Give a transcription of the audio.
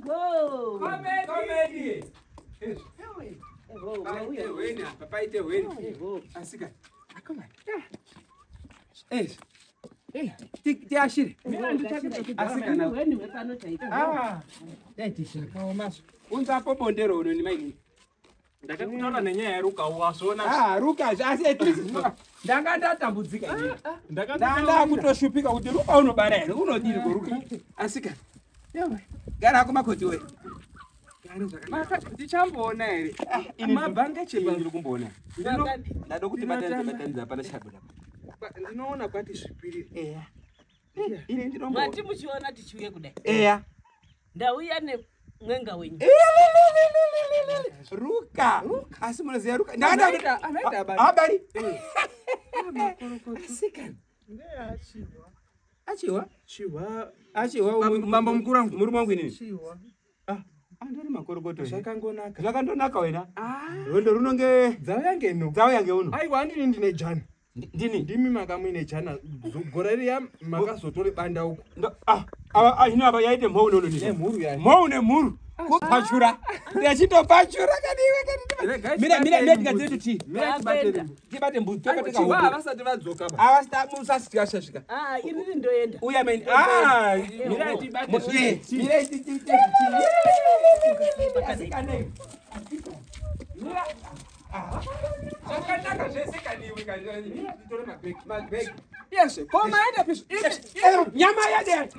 Go. Comedy. Papa ite weni. Asika. Come on. Ti ashiri. Asika na Weni wepanotaita. Tishaka maso. Unza po bondero uno ni maini. Ndakakutaura nenyaya yeruka wasona. Ruka asi at least. Ndanga ndatambudzika ini. Ndanga kutoshupika kuti ruka unobara here. Unodiri kuruka. Asika. Gara kumakoti we. Ndichamboona here. Mabhange chebe ndiri kumboona. Ndado kuti batanza pana shabuda. Ndinoona kwati zvipiriri. Ine ndinombo. Mwati muchiona tichiuye kudai. Ndauya nemwenga wenyu. Ruka. Asi munoziya ruka. Ndada habari. Asika. Achiwa mambo mkuru wangu murume wangu nini? Chiwa. Andori makorokoto. Zvakangonaka. Zvakandonaka wena. Rondo runonge dzauya yange uno. Aiwa ndini ndine jana. Ndini Ndimi makamwine jana. Gore riya makazotore banda uko. Hino apa yaite mhou nono nini? Mhuru yani. Mhou nemhuru. Kupachura. Ndachitopachura kadiwe. Mira ndikadzeti ti. Tibate mbudzi tokateka huko. Avasati vadzoka ba. Avasita musasika shashika. Inini ndoenda. Uya meni. Mira tibate. Mira titi. Asikane. Mira. Chakanaka zveseka niwe kanjani. Nditore mabhegi. Yes, koma enda piso. Nyama yade.